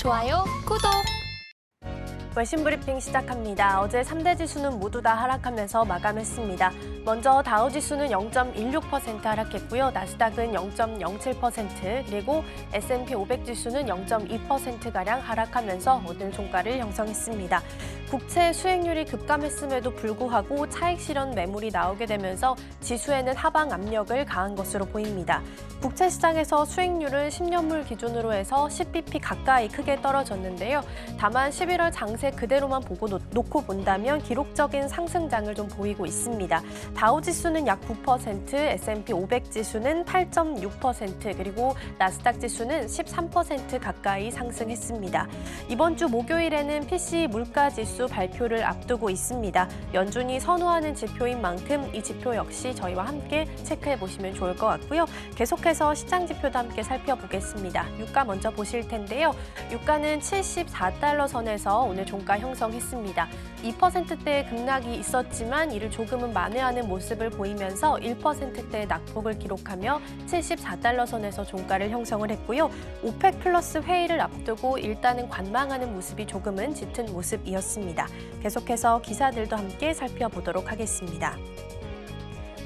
좋아요, 구독! 외신 브리핑 시작합니다. 어제 3대 지수는 모두 다 하락하면서 마감했습니다. 먼저 다우지수는 0.16% 하락했고요. 나스닥은 0.07%, 그리고 S&P 500 지수는 0.2%가량 하락하면서 오늘 종가를 형성했습니다. 국채 수익률이 급감했음에도 불구하고 차익 실현 매물이 나오게 되면서 지수에는 하방 압력을 가한 것으로 보입니다. 국채 시장에서 수익률은 10년물 기준으로 해서 10bp 가까이 크게 떨어졌는데요. 다만 11월 장세 그대로만 보고 놓고 본다면 기록적인 상승장을 좀 보이고 있습니다. 다우지수는 약 9%, S&P 500 지수는 8.6%, 그리고 나스닥 지수는 13% 가까이 상승했습니다. 이번 주 목요일에는 PCE 물가지수 발표를 앞두고 있습니다. 연준이 선호하는 지표인 만큼 이 지표 역시 저희와 함께 체크해 보시면 좋을 것 같고요. 계속해서 시장 지표도 함께 살펴보겠습니다. 유가 먼저 보실 텐데요. 유가는 74달러 선에서 오늘 종가 형성했습니다. 2%대의 급락이 있었지만 이를 조금은 만회하는 모습을 보이면서 1%대의 낙폭을 기록하며 74달러 선에서 종가를 형성을 했고요. 오펙 플러스 회의를 앞두고 일단은 관망하는 모습이 조금은 짙은 모습이었습니다. 계속해서 기사들도 함께 살펴보도록 하겠습니다.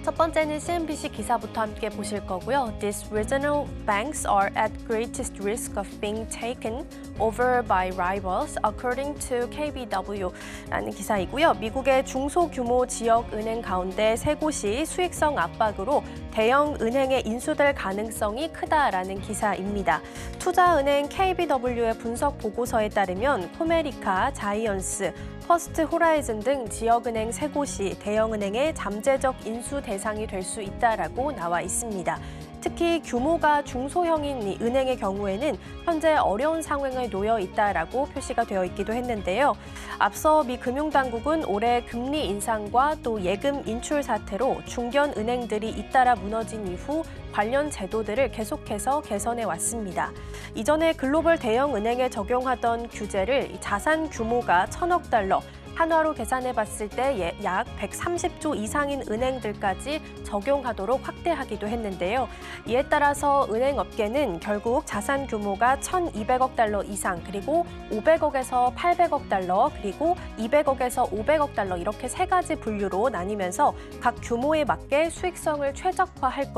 첫 번째는 CNBC 기사부터 함께 보실 거고요. These regional banks are at greatest risk of being taken over by rivals, according to KBW라는 기사이고요. 미국의 중소규모 지역 은행 가운데 세 곳이 수익성 압박으로 대형 은행에 인수될 가능성이 크다라는 기사입니다. 투자은행 KBW의 분석 보고서에 따르면 코메리카, 자이언스, 퍼스트 호라이즌 등 지역은행 세 곳이 대형은행의 잠재적 인수 대상이 될 수 있다라고 나와 있습니다. 특히 규모가 중소형인 이 은행의 경우에는 현재 어려운 상황에 놓여 있다라고 표시가 되어 있기도 했는데요. 앞서 미 금융당국은 올해 금리 인상과 또 예금 인출 사태로 중견 은행들이 잇따라 무너진 이후 관련 제도들을 계속해서 개선해 왔습니다. 이전에 글로벌 대형 은행에 적용하던 규제를 자산 규모가 1,000억 달러, 한화로 계산해 봤을 때 약 130조 이상인 은행들까지 적용하도록 확대하기도 했는데요. 이에 따라서 은행업계는 결국 자산 규모가 1,200억 달러 이상, 그리고 500억에서 800억 달러, 그리고 200억에서 500억 달러 이렇게 세 가지 분류로 나뉘면서 각 규모에 맞게 수익성을 최적화할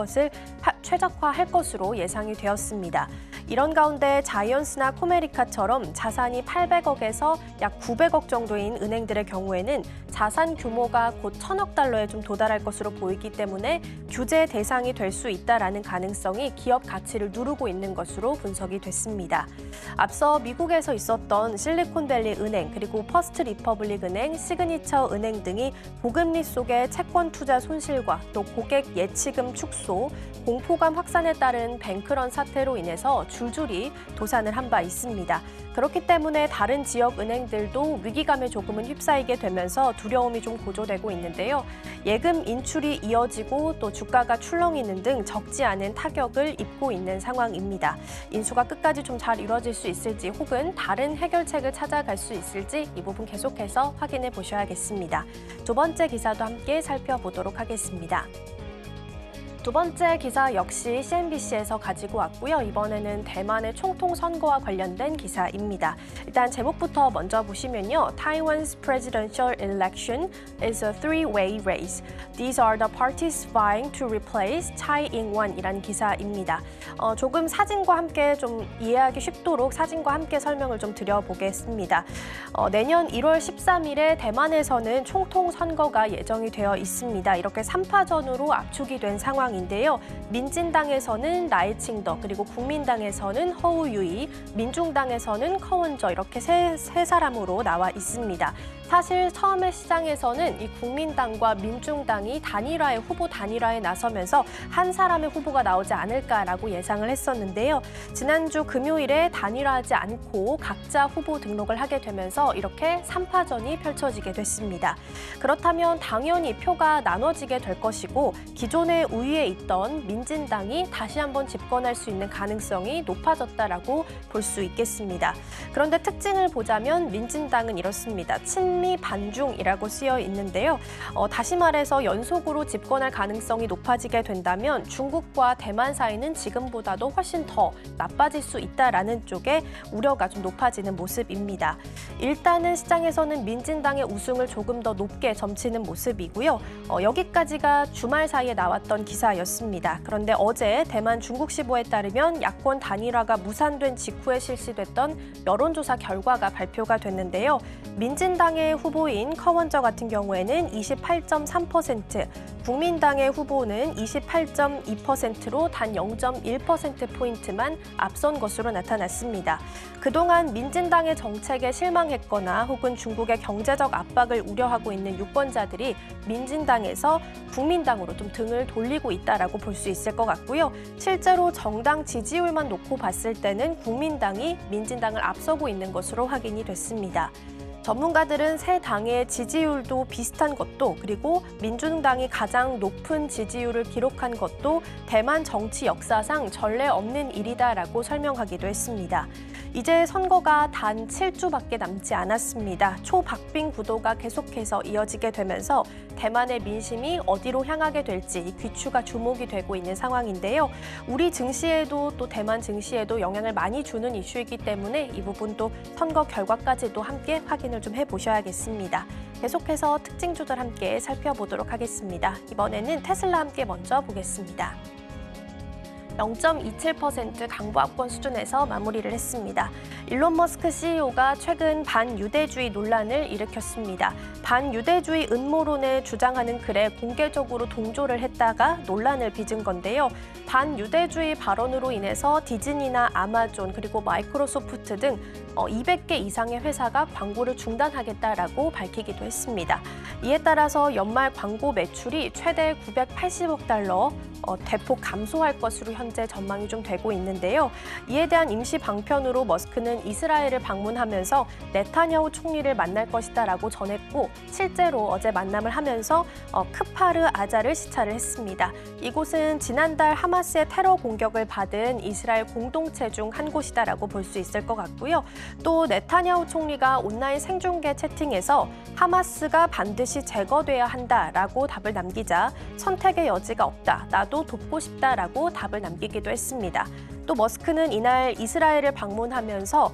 것으로 예상이 되었습니다. 이런 가운데 자이언스나 코메리카처럼 자산이 800억에서 약 900억 정도인 은행들의 경우에는 자산 규모가 곧 1,000억 달러에 좀 도달할 것으로 보이기 때문에 규제 대상이 될 수 있다라는 가능성이 기업 가치를 누르고 있는 것으로 분석이 됐습니다. 앞서 미국에서 있었던 실리콘밸리 은행, 그리고 퍼스트 리퍼블릭 은행, 시그니처 은행 등이 고금리 속의 채권 투자 손실과 또 고객 예치금 축소, 공포감 확산에 따른 뱅크런 사태로 인해서 줄줄이 도산을 한 바 있습니다. 그렇기 때문에 다른 지역 은행들도 위기감에 조금은 휩싸이게 되면서 두려움이 좀 고조되고 있는데요. 예금 인출이 이어지고 또 주가가 출렁이는 등 적지 않은 타격을 입고 있는 상황입니다. 인수가 끝까지 좀 잘 이루어질 수 있을지 혹은 다른 해결책을 찾아갈 수 있을지 이 부분 계속해서 확인해 보셔야겠습니다. 두 번째 기사도 함께 살펴보도록 하겠습니다. 두 번째 기사 역시 CNBC에서 가지고 왔고요. 이번에는 대만의 총통 선거와 관련된 기사입니다. 일단 제목부터 먼저 보시면요. Taiwan's presidential election is a three-way race. These are the parties vying to replace Tsai Ing-wen이라는 기사입니다. 조금 사진과 함께 좀 이해하기 쉽도록 사진과 함께 설명을 좀 드려보겠습니다. 내년 1월 13일에 대만에서는 총통 선거가 예정이 되어 있습니다. 이렇게 3파전으로 압축이 된 상황입니다. 인데요. 민진당에서는 라이칭더, 그리고 국민당에서는 허우유이, 민중당에서는 커원저 이렇게 세 사람으로 나와 있습니다. 사실 처음에 시장에서는 이 국민당과 민중당이 후보 단일화에 나서면서 한 사람의 후보가 나오지 않을까라고 예상을 했었는데요. 지난주 금요일에 단일화하지 않고 각자 후보 등록을 하게 되면서 이렇게 3파전이 펼쳐지게 됐습니다. 그렇다면 당연히 표가 나눠지게 될 것이고 기존의 우위에 있던 민진당이 다시 한번 집권할 수 있는 가능성이 높아졌다라고 볼 수 있겠습니다. 그런데 특징을 보자면 민진당은 이렇습니다. 친미 반중이라고 쓰여 있는데요. 다시 말해서 연속으로 집권할 가능성이 높아지게 된다면 중국과 대만 사이는 지금보다도 훨씬 더 나빠질 수 있다라는 쪽에 우려가 좀 높아지는 모습입니다. 일단은 시장에서는 민진당의 우승을 조금 더 높게 점치는 모습이고요. 여기까지가 주말 사이에 나왔던 기사였습니다. 그런데 어제 대만 중국시보에 따르면 야권 단일화가 무산된 직후에 실시됐던 여론조사 결과가 발표가 됐는데요. 민진당의 후보인 커원저 같은 경우에는 28.3%, 국민당의 후보는 28.2%로 단 0.1%포인트만 앞선 것으로 나타났습니다. 그동안 민진당의 정책에 실망했거나 혹은 중국의 경제적 압박을 우려하고 있는 유권자들이 민진당에서 국민당으로 좀 등을 돌리고 있다라고 볼 수 있을 것 같고요. 실제로 정당 지지율만 놓고 봤을 때는 국민당이 민진당을 앞서고 있는 것으로 확인이 됐습니다. 전문가들은 새 당의 지지율도 비슷한 것도 그리고 민주당이 가장 높은 지지율을 기록한 것도 대만 정치 역사상 전례 없는 일이다라고 설명하기도 했습니다. 이제 선거가 단 7주밖에 남지 않았습니다. 초박빙 구도가 계속해서 이어지게 되면서 대만의 민심이 어디로 향하게 될지 귀추가 주목이 되고 있는 상황인데요. 우리 증시에도 또 대만 증시에도 영향을 많이 주는 이슈이기 때문에 이 부분도 선거 결과까지도 함께 확인을 좀 해보셔야겠습니다. 계속해서 특징 조절 함께 살펴보도록 하겠습니다. 이번에는 테슬라 함께 먼저 보겠습니다. 0.27% 강보합권 수준에서 마무리를 했습니다. 일론 머스크 CEO가 최근 반유대주의 논란을 일으켰습니다. 반유대주의 음모론에 주장하는 글에 공개적으로 동조를 했다가 논란을 빚은 건데요. 반유대주의 발언으로 인해서 디즈니나 아마존 그리고 마이크로소프트 등 200개 이상의 회사가 광고를 중단하겠다라고 밝히기도 했습니다. 이에 따라서 연말 광고 매출이 최대 980억 달러 대폭 감소할 것으로 현재 전망이 좀 되고 있는데요. 이에 대한 임시 방편으로 머스크는 이스라엘을 방문하면서 네타냐후 총리를 만날 것이다라고 전했고 실제로 어제 만남을 하면서 크파르 아자를 시찰을 했습니다. 이곳은 지난달 하마스의 테러 공격을 받은 이스라엘 공동체 중 한 곳이다라고 볼 수 있을 것 같고요. 또 네타냐후 총리가 온라인 생중계 채팅에서 하마스가 반드시 제거돼야 한다라고 답을 남기자 선택의 여지가 없다. 나도 돕고 싶다라고 답을 남기기도 했습니다. 또 머스크는 이날 이스라엘을 방문하면서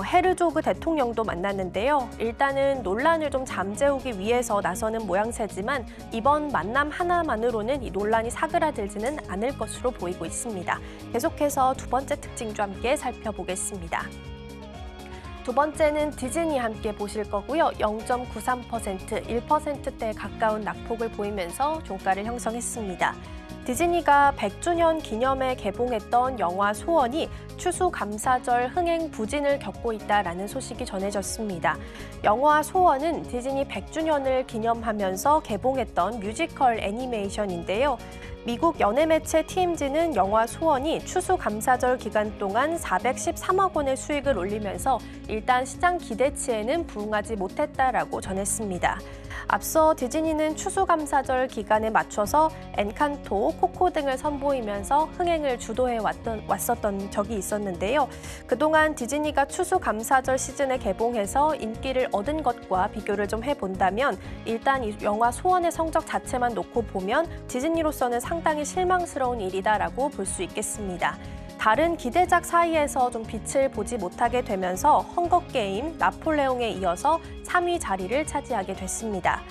헤르조그 대통령도 만났는데요. 일단은 논란을 좀 잠재우기 위해서 나서는 모양새지만 이번 만남 하나만으로는 이 논란이 사그라들지는 않을 것으로 보이고 있습니다. 계속해서 두 번째 특징도 함께 살펴보겠습니다. 두 번째는 디즈니 함께 보실 거고요. 0.93%, 1%대에 가까운 낙폭을 보이면서 종가를 형성했습니다. 디즈니가 100주년 기념에 개봉했던 영화 소원이 추수감사절 흥행 부진을 겪고 있다라는 소식이 전해졌습니다. 영화 소원은 디즈니 100주년을 기념하면서 개봉했던 뮤지컬 애니메이션인데요. 미국 연예매체 TMZ는 영화 소원이 추수감사절 기간 동안 413억 원의 수익을 올리면서 일단 시장 기대치에는 부응하지 못했다라고 전했습니다. 앞서 디즈니는 추수감사절 기간에 맞춰서 엔칸토, 코코 등을 선보이면서 흥행을 주도해 왔었던 적이 있었는데요. 그동안 디즈니가 추수감사절 시즌에 개봉해서 인기를 얻은 것과 비교를 좀 해본다면 일단 이 영화 소원의 성적 자체만 놓고 보면 디즈니로서는 상당히 실망스러운 일이다라고 볼 수 있겠습니다. 다른 기대작 사이에서 좀 빛을 보지 못하게 되면서 헝거게임, 나폴레옹에 이어서 3위 자리를 차지하게 됐습니다.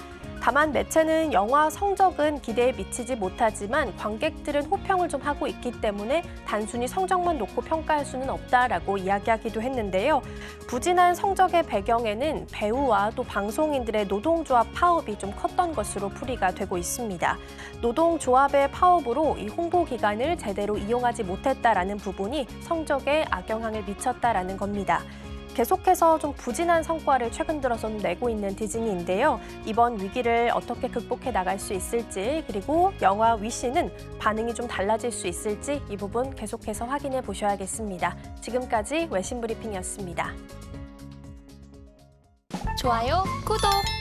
다만 매체는 영화 성적은 기대에 미치지 못하지만 관객들은 호평을 좀 하고 있기 때문에 단순히 성적만 놓고 평가할 수는 없다라고 이야기하기도 했는데요. 부진한 성적의 배경에는 배우와 또 방송인들의 노동조합 파업이 좀 컸던 것으로 풀이가 되고 있습니다. 노동조합의 파업으로 이 홍보 기간을 제대로 이용하지 못했다라는 부분이 성적에 악영향을 미쳤다라는 겁니다. 계속해서 좀 부진한 성과를 최근 들어서 내고 있는 디즈니인데요. 이번 위기를 어떻게 극복해 나갈 수 있을지 그리고 영화 위시는 반응이 좀 달라질 수 있을지 이 부분 계속해서 확인해 보셔야겠습니다. 지금까지 외신 브리핑이었습니다. 좋아요, 구독!